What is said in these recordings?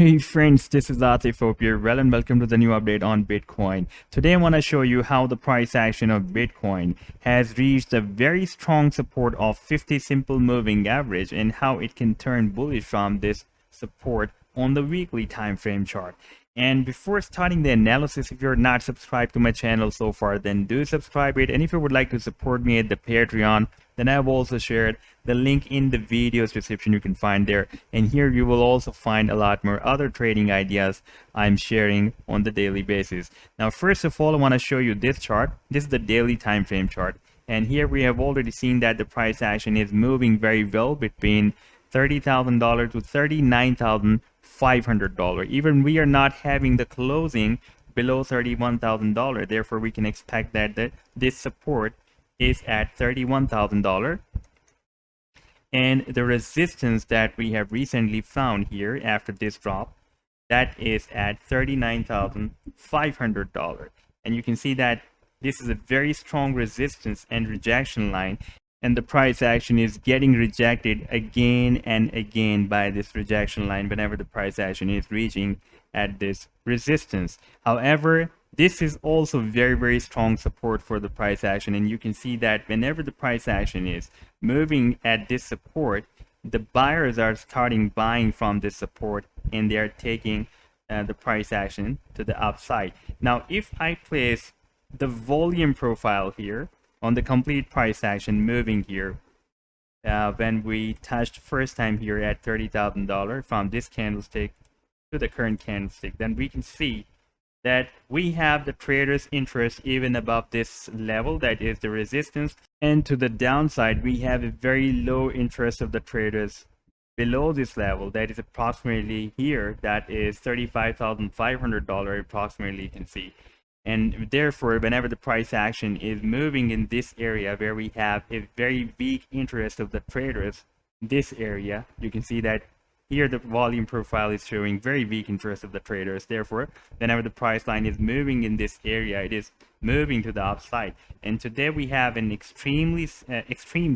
Hey friends, this is Atif. Hope you're well and welcome to the new update on Bitcoin. Today I want to show you how the price action of Bitcoin has reached a very strong support of 50 simple moving average and how it can turn bullish from this support on the weekly time frame chart. And before starting the analysis, if you're not subscribed to my channel so far, then do subscribe it. And if you would like to support me at the Patreon, then I've also shared the link in the video's description. You can find there. And here you will also find a lot more other trading ideas I'm sharing on the daily basis. Now, first of all, I want to show you this chart. This is the daily time frame chart. And here we have already seen that the price action is moving very well between $30,000 to $39,500. Even we are not having the closing below $31,000. Therefore, we can expect that this support is at $31,000. And the resistance that we have recently found here after this drop, that is at $39,500. And you can see that this is a very strong resistance and rejection line, and the price action is getting rejected again and again by this rejection line whenever the price action is reaching at this resistance. However, this is also very strong support for the price action, and you can see that whenever the price action is moving at this support, the buyers are starting buying from this support and they are taking the price action to the upside. Now, if I place the volume profile here on the complete price action moving here, when we touched first time here at $30,000 from this candlestick to the current candlestick, then we can see that we have the traders' interest even above this level, that is the resistance, and to the downside we have a very low interest of the traders below this level, that is approximately here, that is $35,500 approximately, you can see. And therefore, whenever the price action is moving in this area where we have a very weak interest of the traders, this area, you can see that here the volume profile is showing very weak interest of the traders. Therefore, whenever the price line is moving in this area, it is moving to the upside. And today we have an extreme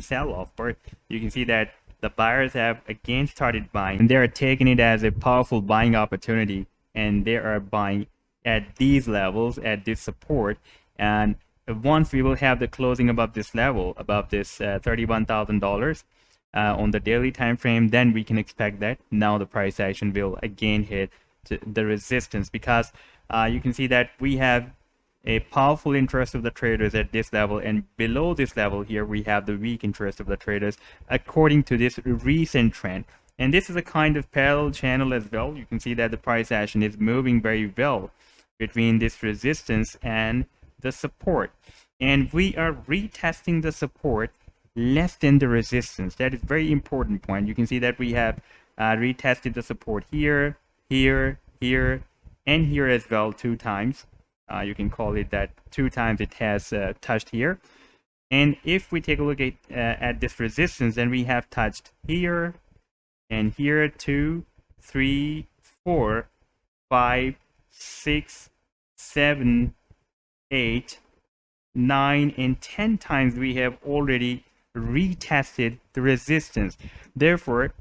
sell-off, but you can see that the buyers have again started buying, and they are taking it as a powerful buying opportunity, and they are buying at these levels, at this support. And once we will have the closing above this level, above this $31,000 on the daily time frame, then we can expect that now the price action will again hit the resistance, because you can see that we have a powerful interest of the traders at this level, and below this level here we have the weak interest of the traders according to this recent trend. And this is a kind of parallel channel as well. You can see that the price action is moving very well between this resistance and the support, and we are retesting the support less than the resistance. That is very important point. You can see that we have retested the support here, here, and here as well 2 times. You can call it that 2 times it has touched here. And if we take a look at this resistance, then we have touched here and here 2, 3, 4, 5, 6, 7, 8, 9, and 10 times we have already retested the resistance. Therefore,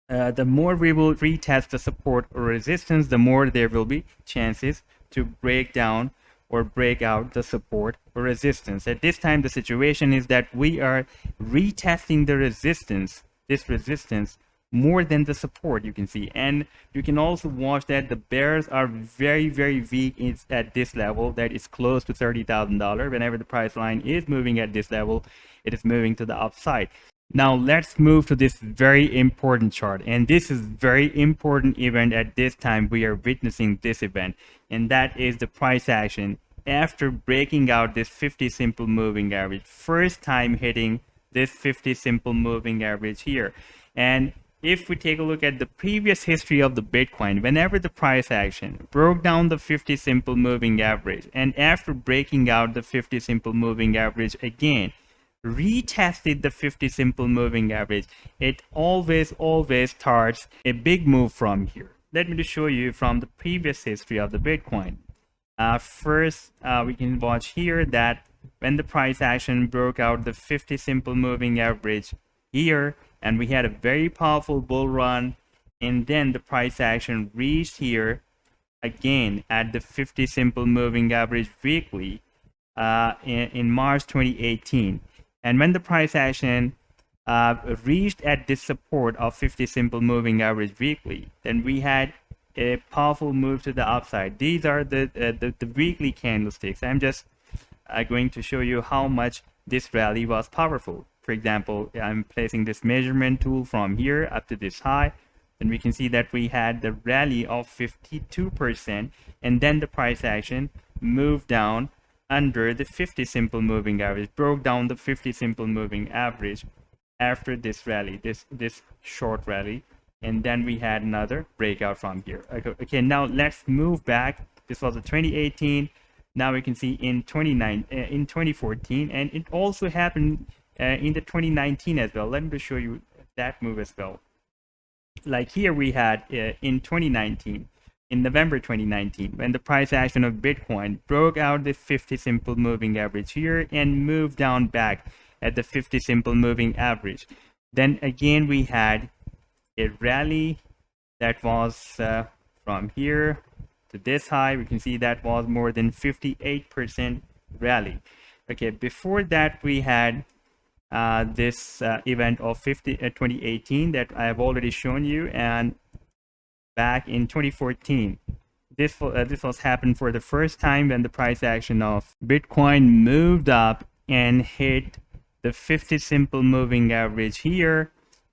the more we will retest the support or resistance, the more there will be chances to break down or break out the support or resistance. At this time, the situation is that we are retesting the resistance, this resistance, more than the support, you can see. And you can also watch that the bears are very weak at this level, that is close to $30,000. Whenever the price line is moving at this level, it is moving to the upside. Now let's move to this very important chart, and this is very important event. At this time we are witnessing this event, and that is the price action after breaking out this 50 simple moving average, first time hitting this 50 simple moving average here. And if we take a look at the previous history of the Bitcoin, whenever the price action broke down the 50 simple moving average, and after breaking out the 50 simple moving average again, retested the 50 simple moving average, it always starts a big move from here. Let me just show you from the previous history of the Bitcoin. First, we can watch here that when the price action broke out the 50 simple moving average here, and we had a very powerful bull run, and then the price action reached here again at the 50 simple moving average weekly in March 2018. And when the price action reached at this support of 50 simple moving average weekly, then we had a powerful move to the upside. These are the weekly candlesticks. I'm just going to show you how much this rally was powerful. For example, I'm placing this measurement tool from here up to this high, and we can see that we had the rally of 52%, and then the price action moved down under the 50 simple moving average, broke down the 50 simple moving average after this rally, this short rally, and then we had another breakout from here. Okay, now let's move back. This was a 2018. Now we can see in 2014, and it also happened in the 2019 as well. Let me show you that move as well. Like here we had in 2019, in November 2019, when the price action of Bitcoin broke out the 50 simple moving average here and moved down back at the 50 simple moving average. Then again we had a rally that was from here to this high. We can see that was more than 58% rally. Okay, before that we had this event of 2018 that I have already shown you, and back in 2014 this was happened for the first time when the price action of Bitcoin moved up and hit the 50 simple moving average here,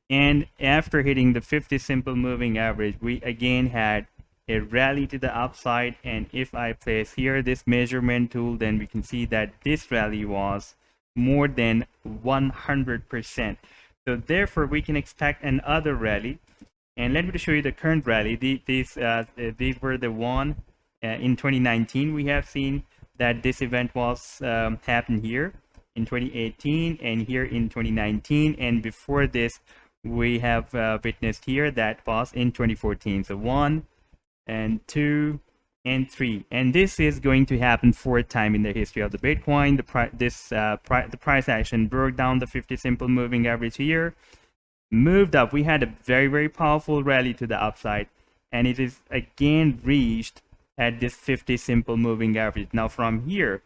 and after hitting the 50 simple moving average we again had a rally to the upside. And if I place here this measurement tool, then we can see that this rally was more than 100%. So therefore we can expect another rally. And let me show you the current rally. These were the one in 2019. We have seen that this event was happened here in 2018 and here in 2019, and before this we have witnessed here that was in 2014. So 1 and 2 and 3, and this is going to happen 4th time in the history of the Bitcoin. The price action broke down the 50 simple moving average here, moved up. We had a very powerful rally to the upside, and it is again reached at this 50 simple moving average. Now from here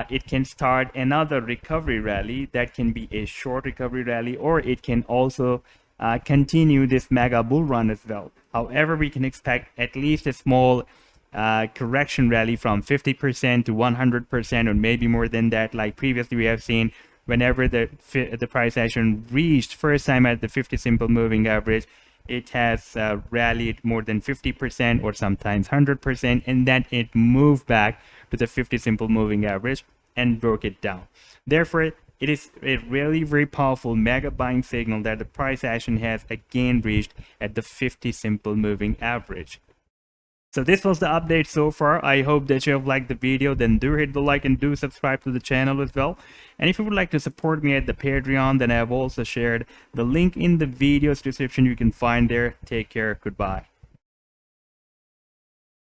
it can start another recovery rally. That can be a short recovery rally, or it can also continue this mega bull run as well. However, we can expect at least a small correction rally from 50% to 100%, or maybe more than that. Like previously we have seen, whenever the price action reached first time at the 50 simple moving average, it has rallied more than 50% or sometimes 100%, and then it moved back to the 50 simple moving average and broke it down. Therefore, it is a really very powerful mega buying signal that the price action has again reached at the 50 simple moving average. So this was the update so far. I hope that you have liked the video. Then do hit the like and do subscribe to the channel as well. And if you would like to support me at the Patreon, then I have also shared the link in the video's description. You can find there. Take care. Goodbye.